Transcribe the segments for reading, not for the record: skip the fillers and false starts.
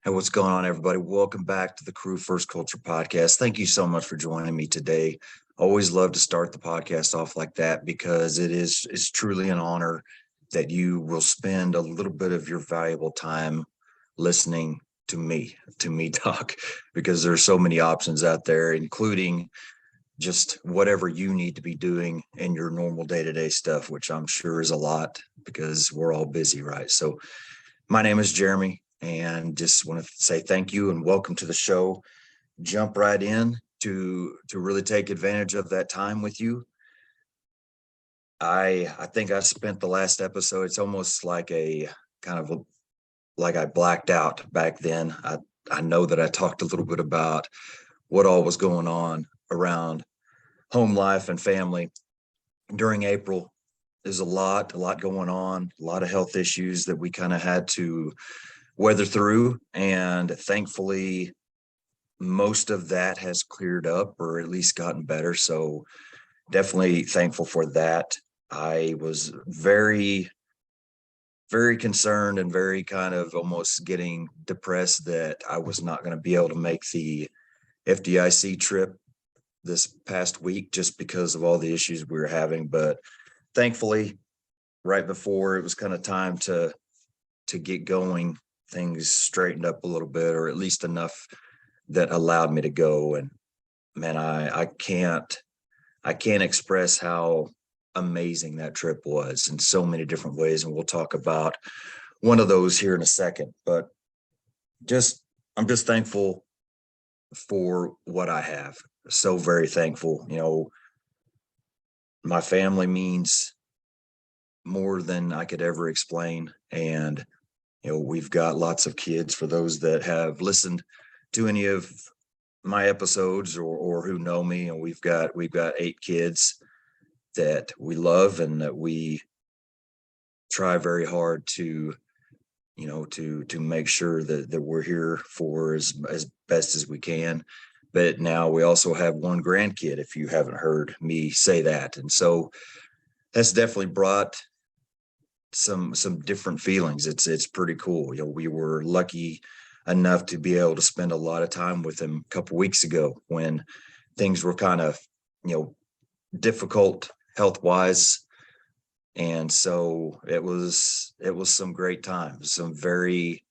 Hey, what's going on, everybody? Welcome back to the Crew First Culture podcast. Thank you so much for joining me today. Always love to start the podcast off like that because it's truly an honor that you will spend a little bit of your valuable time listening to me talk, because there's so many options out there, including just whatever you need to be doing in your normal day-to-day stuff, which I'm sure is a lot because we're all busy, right? So my name is Jeremy, and just want to say thank you and welcome to the show. Jump right in to really take advantage of that time with you. I think I spent the last episode. It's almost like a kind of like I blacked out back then. I know that I talked a little bit about what all was going on around home life and family during April. There's a lot going on, a lot of health issues that we kind of had to weather through. And thankfully, most of that has cleared up or at least gotten better. So definitely thankful for that. I was very, very concerned and very kind of almost getting depressed that I was not going to be able to make the FDIC trip this past week just because of all the issues we were having. But thankfully, right before it was kind of time to get going, things straightened up a little bit, or at least enough that allowed me to go. And man, I can't express how amazing that trip was in so many different ways. And we'll talk about one of those here in a second. But I'm just thankful for what I have. So very thankful. My family means more than I could ever explain. And we've got lots of kids. For those that have listened to any of my episodes or who know me, and we've got 8 kids that we love and that we try very hard to make sure that we're here for as best as we can. But now we also have one grandkid, if you haven't heard me say that. And so that's definitely brought some different feelings. It's pretty cool. We were lucky enough to be able to spend a lot of time with him a couple weeks ago when things were kind of difficult health wise. And so it was some great times, some very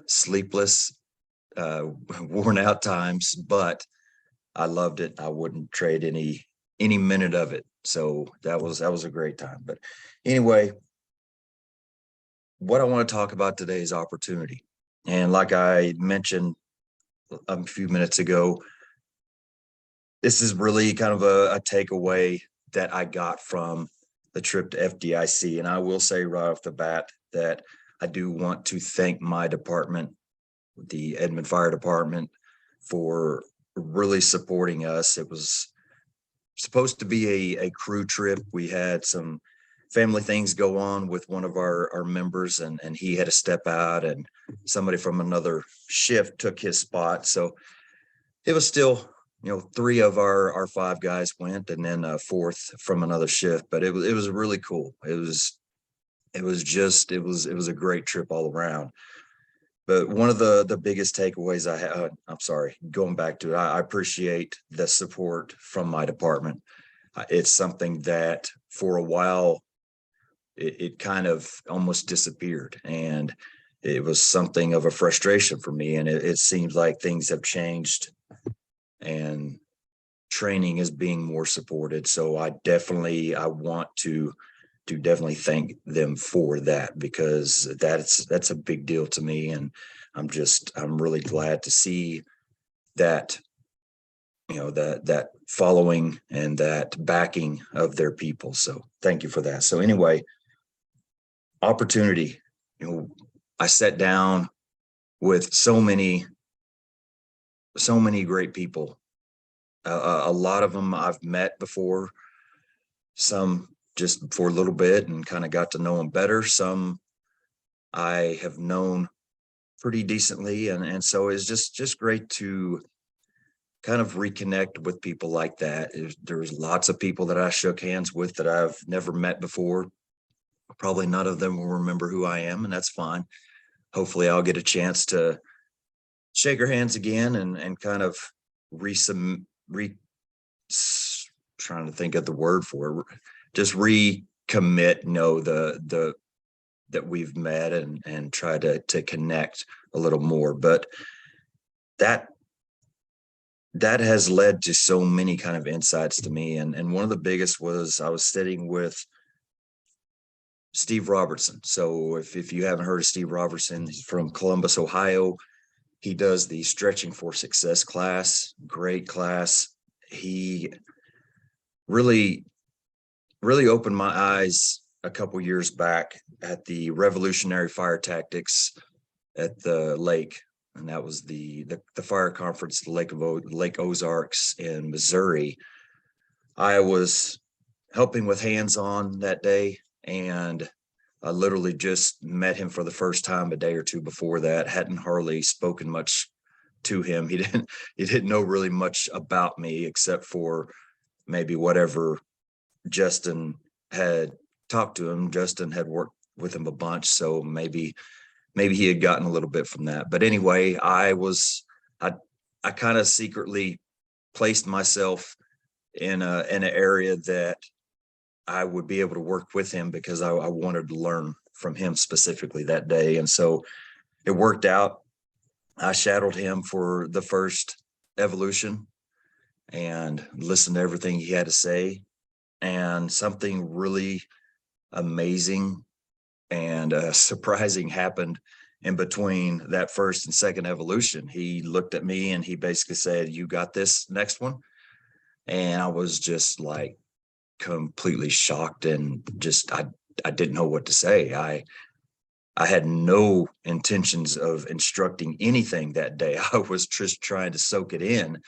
sleepless, worn out times, but I loved it. I wouldn't trade any minute of it. So that was a great time. But anyway, what I want to talk about today is opportunity. And like I mentioned a few minutes ago, this is really kind of a takeaway that I got from the trip to FDIC. And I will say right off the bat that I do want to thank my department, the Edmond Fire Department, for really supporting us. It was supposed to be a crew trip. We had some family things go on with one of our members, and he had to step out, and somebody from another shift took his spot. So it was still, 3 of our 5 guys went, and then a 4th from another shift. But it was really cool. It was a great trip all around. But one of the biggest takeaways I had, I'm sorry, going back to it, I appreciate the support from my department. It's something that for a while, it kind of almost disappeared. And it was something of a frustration for me. And it seems like things have changed and training is being more supported. So I want to definitely thank them for that, because that's a big deal to me. And I'm really glad to see that, that following and that backing of their people. So thank you for that. So anyway, opportunity, I sat down with so many great people. A lot of them I've met before, some just for a little bit and kind of got to know them better. Some I have known pretty decently. And so it's just great to kind of reconnect with people like that. There's lots of people that I shook hands with that I've never met before. Probably none of them will remember who I am, and that's fine. hopefully I'll get a chance to shake her hands again and kind of re trying to think of the word for it, just recommit, the that we've met and try to connect a little more. But that that has led to so many kind of insights to me. And one of the biggest was I was sitting with Steve Robertson. So if you haven't heard of Steve Robertson, he's from Columbus, Ohio. He does the Stretching for Success class. Great class. He really, really opened my eyes a couple years back at the revolutionary fire tactics at the lake. And that was the fire conference, the Lake Ozarks in Missouri. I was helping with hands-on that day, and I literally just met him for the first time a day or two before that. Hadn't hardly spoken much to him. He didn't know really much about me except for maybe whatever Justin had talked to him. Justin had worked with him a bunch, so maybe he had gotten a little bit from that. But anyway, I kind of secretly placed myself in an area that I would be able to work with him because I wanted to learn from him specifically that day. And so it worked out. I shadowed him for the first evolution and listened to everything he had to say. And something really amazing and surprising happened in between that first and second evolution. He looked at me and he basically said, "You got this next one." And I was just like completely shocked and just I didn't know what to say. I had no intentions of instructing anything that day. I was just trying to soak it in.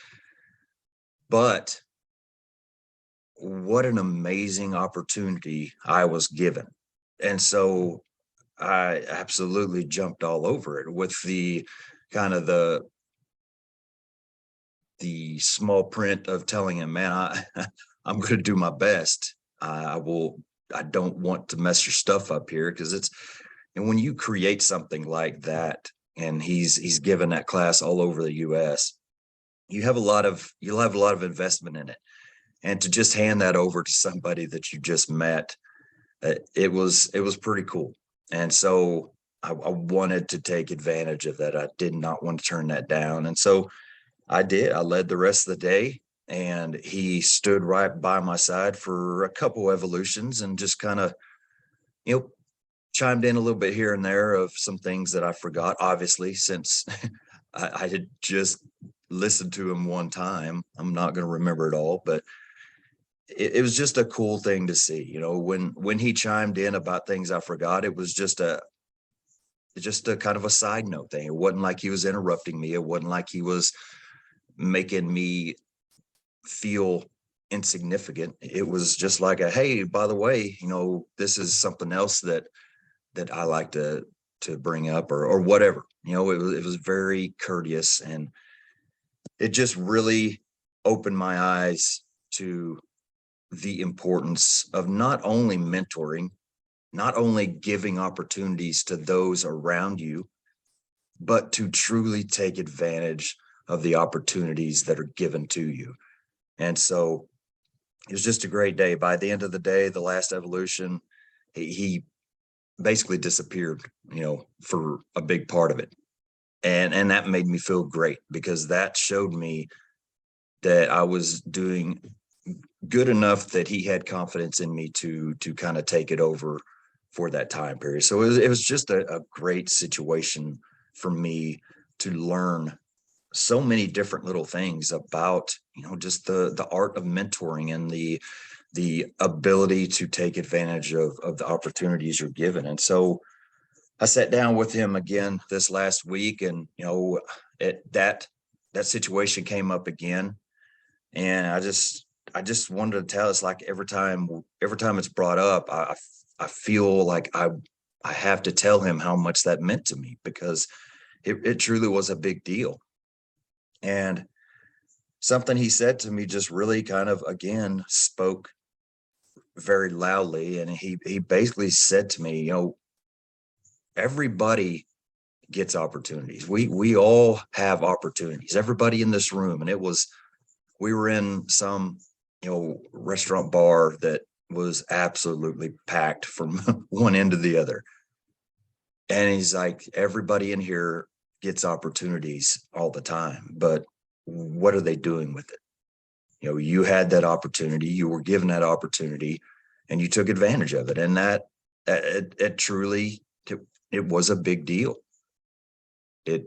But what an amazing opportunity I was given. And so I absolutely jumped all over it with the kind of the small print of telling him, "Man, I'm going to do my best. I don't want to mess your stuff up here," because and when you create something like that, and he's given that class all over the US, you'll have a lot of investment in it. And to just hand that over to somebody that you just met, it was pretty cool. And so I wanted to take advantage of that. I did not want to turn that down. And so I did. I led the rest of the day, and he stood right by my side for a couple evolutions and just kind of, chimed in a little bit here and there of some things that I forgot, obviously, since I had just listened to him one time. I'm not going to remember it all, but it was just a cool thing to see. When he chimed in about things I forgot, it was just a kind of a side note thing. It wasn't like he was interrupting me. It wasn't like he was making me feel insignificant. It was just like hey, by the way, this is something else that I like to bring up or whatever. It was very courteous, and it just really opened my eyes to the importance of not only mentoring, not only giving opportunities to those around you, but to truly take advantage of the opportunities that are given to you. And so it was just a great day. By the end of the day, the last evolution, he basically disappeared, for a big part of it. And that made me feel great, because that showed me that I was doing good enough that he had confidence in me to kind of take it over for that time period. So it was just a great situation for me to learn so many different little things about, just the art of mentoring and the ability to take advantage of the opportunities you're given. And so I sat down with him again this last week, and that situation came up again, and I just wanted to tell us, like, every time it's brought up, I feel like I have to tell him how much that meant to me, because it truly was a big deal. And something he said to me just really kind of, again, spoke very loudly. And he basically said to me, everybody gets opportunities. We all have opportunities. Everybody in this room, and we were in some, restaurant bar that was absolutely packed from one end to the other. And he's like, everybody in here gets opportunities all the time, but what are they doing with it? You had that opportunity, you were given that opportunity, and you took advantage of it. And that it truly, it was a big deal. It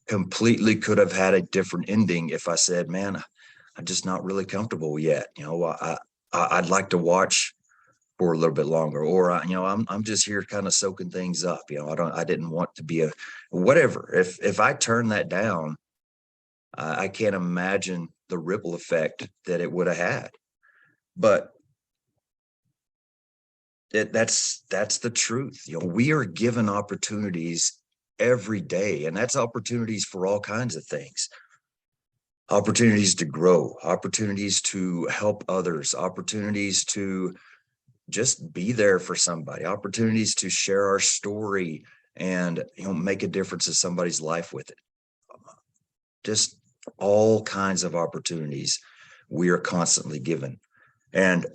completely could have had a different ending if I said, man, I'm just not really comfortable yet. I'd like to watch for a little bit longer, or I'm just here kind of soaking things up. I didn't want to be a whatever. If I turn that down, I can't imagine the ripple effect that it would have had. But that's the truth. We are given opportunities every day, and that's opportunities for all kinds of things. Opportunities to grow, opportunities to help others, opportunities to just be there for somebody, opportunities to share our story and make a difference in somebody's life with it. Just all kinds of opportunities we are constantly given. And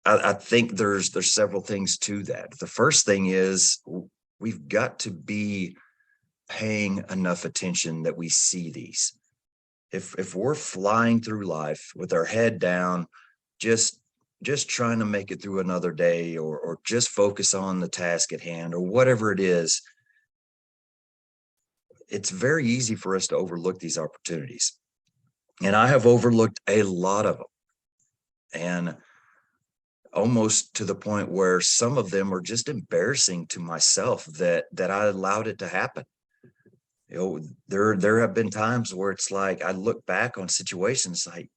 I think there's several things to that. The first thing is we've got to be paying enough attention that we see these. If we're flying through life with our head down, just trying to make it through another day, or just focus on the task at hand, or whatever it is, it's very easy for us to overlook these opportunities. And I have overlooked a lot of them, and almost to the point where some of them are just embarrassing to myself that I allowed it to happen. There have been times where it's like I look back on situations like,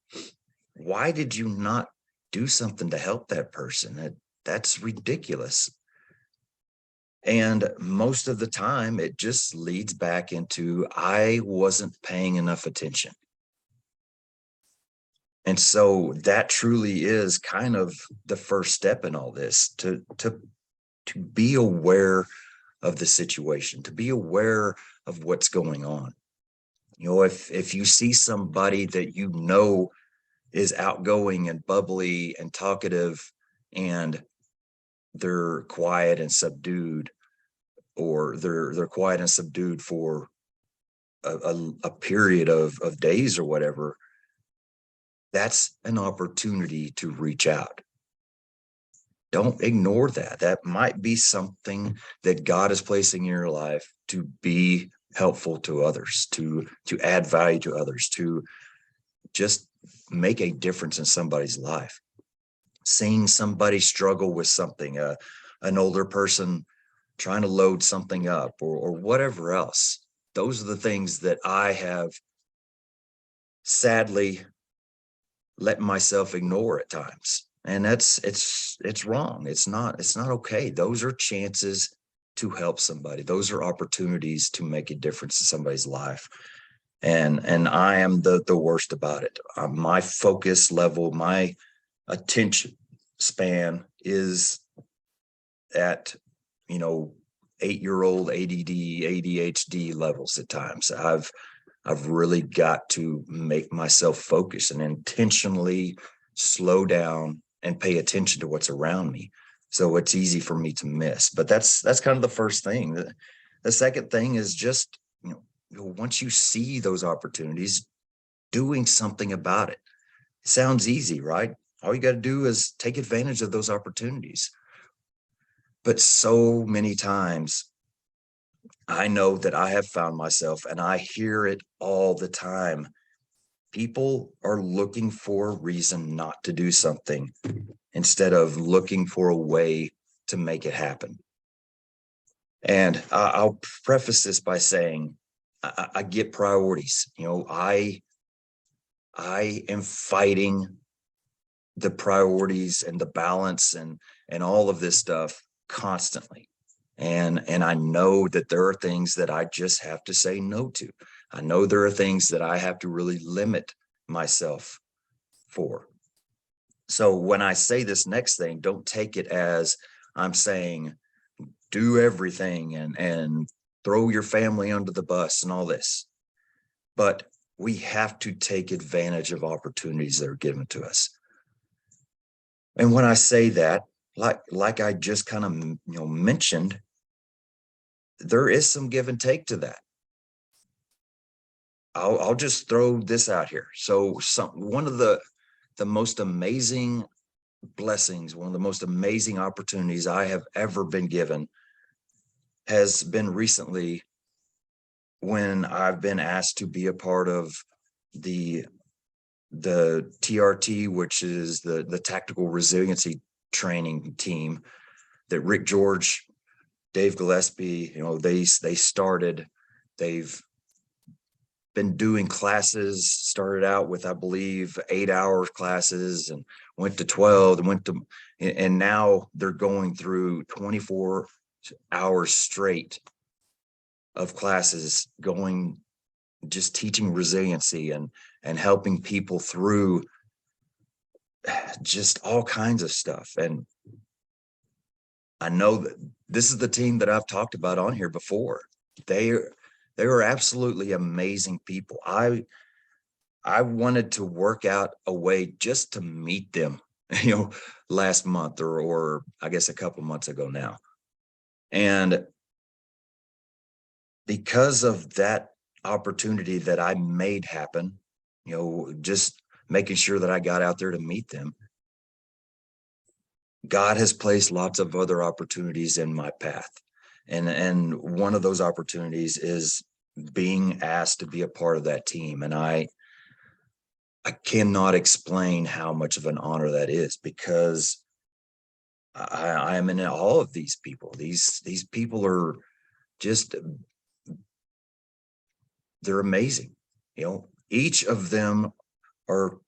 why did you not do something to help that person? That's ridiculous. And most of the time, it just leads back into I wasn't paying enough attention. And so that truly is kind of the first step in all this, to be aware of the situation, to be aware of what's going on. If you see somebody that is outgoing and bubbly and talkative, and they're quiet and subdued, or they're quiet and subdued for a period of days or whatever, that's an opportunity to reach out. Don't ignore that. That might be something that God is placing in your life to be helpful to others, to add value to others, to just make a difference in somebody's life. Seeing somebody struggle with something, an older person trying to load something up, or whatever else. Those are the things that I have sadly let myself ignore at times. And it's wrong. It's not okay. Those are chances to help somebody. Those are opportunities to make a difference in somebody's life. And I am the worst about it. My focus level, my attention span is at 8-year-old ADD, ADHD levels at times. I've really got to make myself focus and intentionally slow down and pay attention to what's around me, so it's easy for me to miss. But that's kind of the first thing. The second thing is just, once you see those opportunities, doing something about it. It sounds easy, right? All you got to do is take advantage of those opportunities. But so many times, I know that I have found myself, and I hear it all the time, people are looking for a reason not to do something instead of looking for a way to make it happen. And I'll preface this by saying I get priorities. I am fighting the priorities and the balance and all of this stuff constantly. And I know that there are things that I just have to say no to. I know there are things that I have to really limit myself for. So when I say this next thing, don't take it as I'm saying do everything and throw your family under the bus and all this. But we have to take advantage of opportunities that are given to us. And when I say that, like I just kind of mentioned, there is some give and take to that. I'll just throw this out here. So one of the most amazing blessings, one of the most amazing opportunities I have ever been given has been recently when I've been asked to be a part of the TRT, which is the tactical resiliency training team that Rick George, Dave Gillespie, they started. They've been doing classes, started out with, I believe, 8-hour classes and went to 12 and now they're going through 24 hours straight of classes, just teaching resiliency and helping people through just all kinds of stuff. And I know that this is the team that I've talked about on here before. They are absolutely amazing people. I wanted to work out a way just to meet them, last month or I guess a couple months ago now. And because of that opportunity that I made happen, just making sure that I got out there to meet them, God has placed lots of other opportunities in my path. And one of those opportunities is being asked to be a part of that team. And I cannot explain how much of an honor that is, because I am in awe of these people. These people are just, they're amazing. Each of them are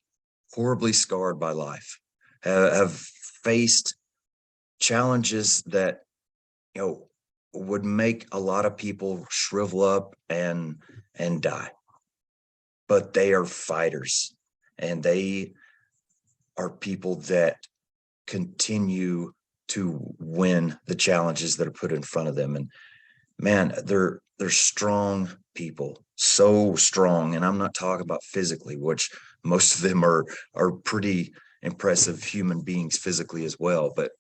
horribly scarred by life, have faced challenges that, would make a lot of people shrivel up and die. But they are fighters, and they are people that continue to win the challenges that are put in front of them. And man, they're strong people, so strong. And I'm not talking about physically, which most of them are pretty impressive human beings physically as well, but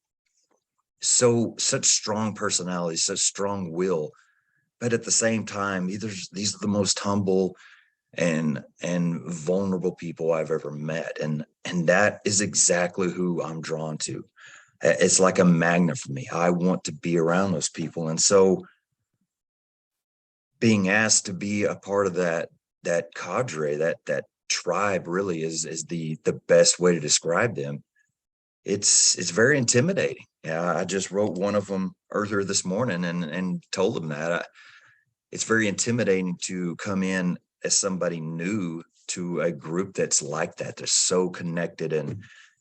such strong personalities, such strong will. But at the same time, these are the most humble and vulnerable people I've ever met. And that is exactly who I'm drawn to. It's like a magnet for me. I want to be around those people. And so being asked to be a part of that cadre, that tribe, really is the best way to describe them. It's very intimidating. Yeah, I just wrote one of them earlier this morning and told them that it's very intimidating to come in as somebody new to a group that's like that. They're so connected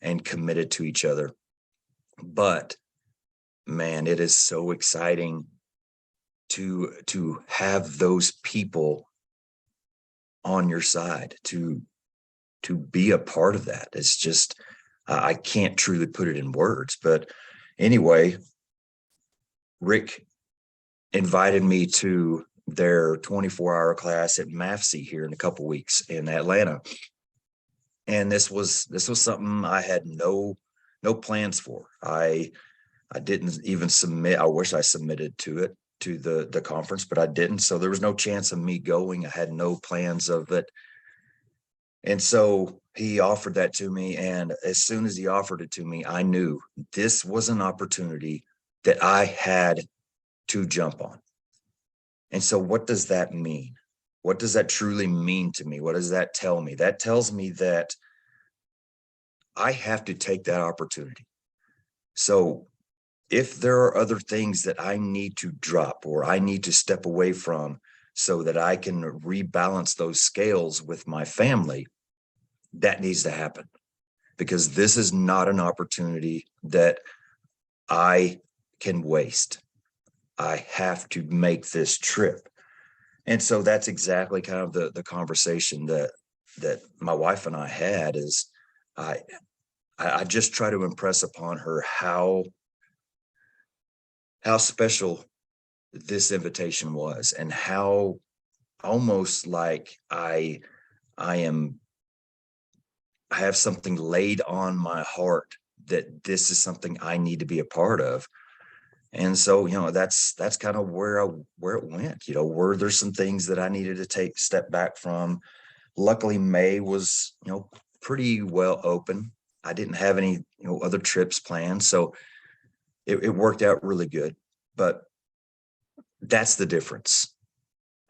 and committed to each other. But man, it is so exciting to have those people on your side, to be a part of that. It's just, I can't truly put it in words. But anyway, Rick invited me to their 24-hour class at MAFC here in a couple weeks in Atlanta. And this was something I had no plans for. I didn't even submit. I wish I submitted to the conference, but I didn't. So there was no chance of me going. I had no plans of it. And so he offered that to me. And as soon as he offered it to me, I knew this was an opportunity that I had to jump on. And so what does that mean? What does that truly mean to me? What does that tell me? That tells me that I have to take that opportunity. So if there are other things that I need to drop or I need to step away from so that I can rebalance those scales with my family, that needs to happen, because this is not an opportunity that I can waste. I have to make this trip. And so that's exactly kind of the conversation that my wife and I had. Is I just try to impress upon her how how special this invitation was, and how almost like I am I have something laid on my heart that this is something I need to be a part of. And so, that's kind of where it went. Were there some things that I needed to take a step back from? Luckily, May was, pretty well open. I didn't have any, other trips planned. So it worked out really good. But that's the difference.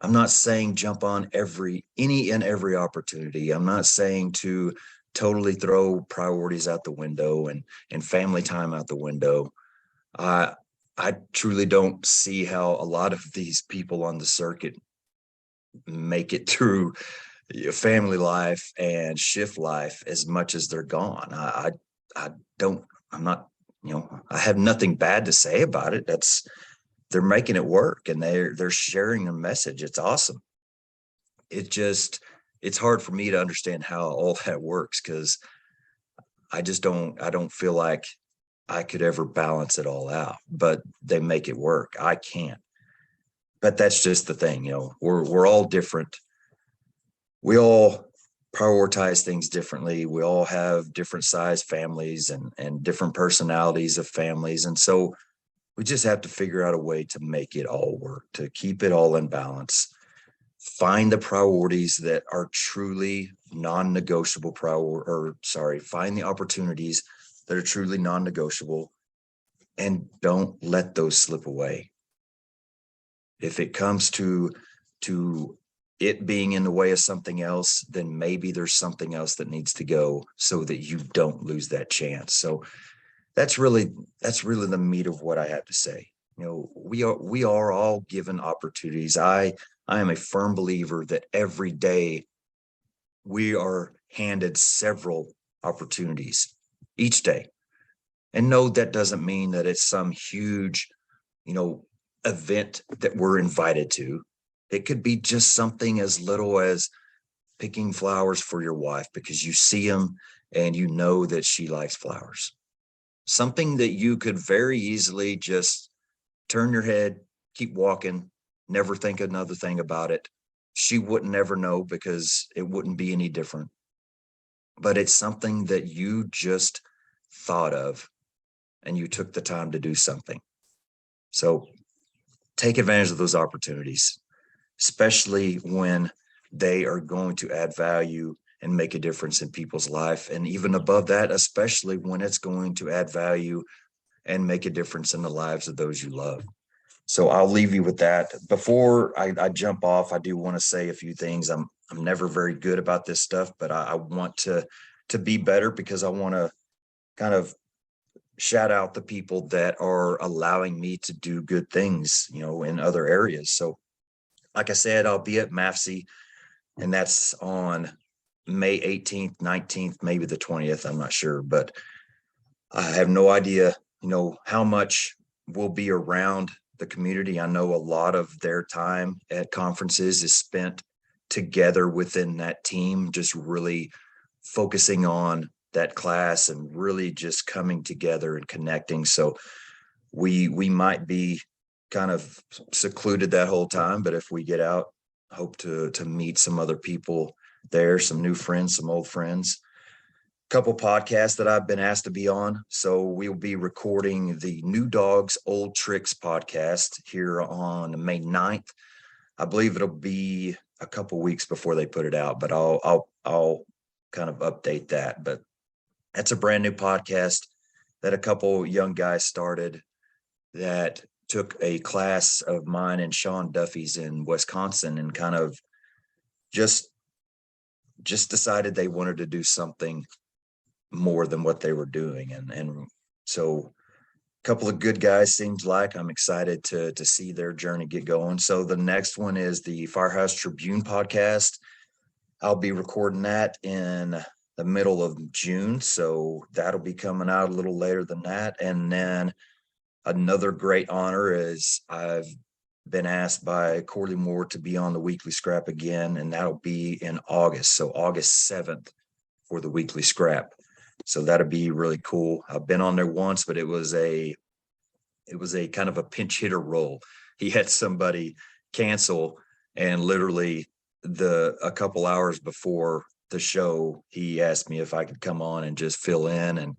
I'm not saying jump on any and every opportunity. I'm not saying to totally throw priorities out the window and family time out the window. I I truly don't see how a lot of these people on the circuit make it through family life and shift life as much as they're gone. I don't. I'm not. I have nothing bad to say about it. They're making it work, and they're sharing a message. It's awesome. It just it's hard for me to understand how all that works, because I don't feel like I could ever balance it all out, but they make it work. I can't. But that's just the thing. We're all different. We all prioritize things differently. We all have different size families and different personalities of families. And so we just have to figure out a way to make it all work, to keep it all in balance. Find the priorities that are truly non-negotiable find the opportunities that are truly non-negotiable, and don't let those slip away. If it comes to it being in the way of something else, then maybe there's something else that needs to go so that you don't lose that chance. So that's really the meat of what I have to say. We are all given opportunities. I am a firm believer that every day we are handed several opportunities each day. And no, that doesn't mean that it's some huge, event that we're invited to. It could be just something as little as picking flowers for your wife because you see them and you know that she likes flowers. Something that you could very easily just turn your head, keep walking, never think another thing about it. She wouldn't ever know because it wouldn't be any different. But it's something that you just thought of and you took the time to do something. So take advantage of those opportunities, especially when they are going to add value and make a difference in people's life. And even above that, especially when it's going to add value and make a difference in the lives of those you love. So I'll leave you with that. Before I jump off, I do want to say a few things. I'm never very good about this stuff, but I want to be better, because I want to kind of shout out the people that are allowing me to do good things, in other areas. So like I said, I'll be at MAFC, and that's on May 18th, 19th, maybe the 20th. I'm not sure, but I have no idea, how much will be around the community. I know a lot of their time at conferences is spent together within that team, just really focusing on that class and really just coming together and connecting. So we might be kind of secluded that whole time, but if we get out, hope to meet some other people there, some new friends, some old friends. Couple podcasts that I've been asked to be on. So we'll be recording the New Dogs Old Tricks podcast here on May 9th. I believe it'll be a couple weeks before they put it out, but I'll kind of update that. But that's a brand new podcast that a couple young guys started that took a class of mine and Sean Duffy's in Wisconsin, and kind of just decided they wanted to do something more than what they were doing. And so a couple of good guys seems like. I'm excited to see their journey get going. So the next one is the Firehouse Tribune podcast. I'll be recording that in the middle of June. So that'll be coming out a little later than that. And then another great honor is I've been asked by Corley Moore to be on the Weekly Scrap again, and that'll be in August. So August 7th for the Weekly Scrap. So that'll be really cool. I've been on there once, but it was a it was a kind of a pinch hitter role. He had somebody cancel, and literally a couple hours before the show, he asked me if I could come on and just fill in,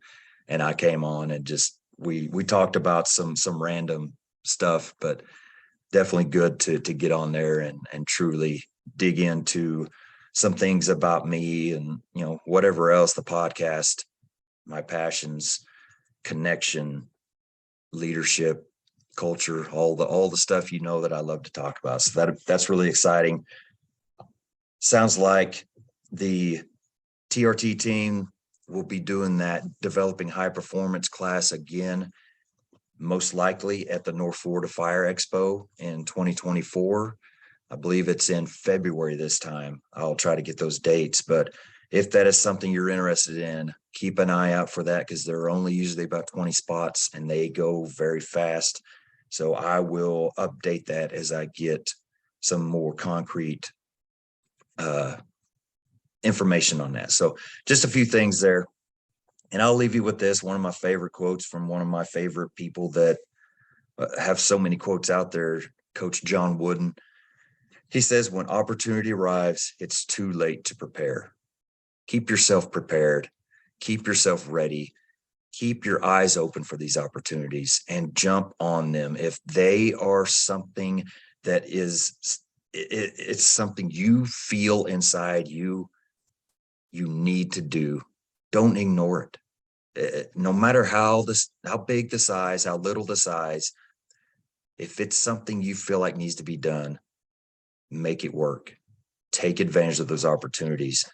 and I came on, and just we talked about some random stuff, but definitely good to get on there and truly dig into some things about me, and whatever else, the podcast, my passions, connection, leadership, culture, all the stuff that I love to talk about. So that's really exciting. Sounds like the TRT team will be doing that developing high performance class again, most likely at the North Florida Fire Expo in 2024. I believe it's in February this time. I'll try to get those dates, but if that is something you're interested in, keep an eye out for that, because there are only usually about 20 spots and they go very fast. So I will update that as I get some more concrete information on that. So just a few things there. And I'll leave you with this, one of my favorite quotes from one of my favorite people that have so many quotes out there, Coach John Wooden. He says, when opportunity arrives, it's too late to prepare. Keep yourself prepared. Keep yourself ready. Keep your eyes open for these opportunities and jump on them. If they are something that it's something you feel inside you need to do, don't ignore it. No matter how big the size, how little the size, if it's something you feel like needs to be done, make it work. Take advantage of those opportunities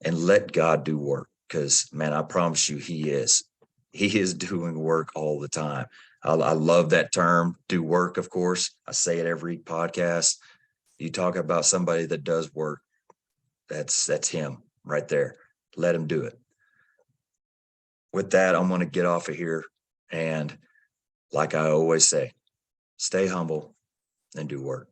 and let God do work. Because, man, I promise you, he is doing work all the time. I love that term, do work. Of course, I say it every podcast. You talk about somebody that does work, that's him right there. Let him do it. With that, I'm going to get off of here. And like I always say, stay humble and do work.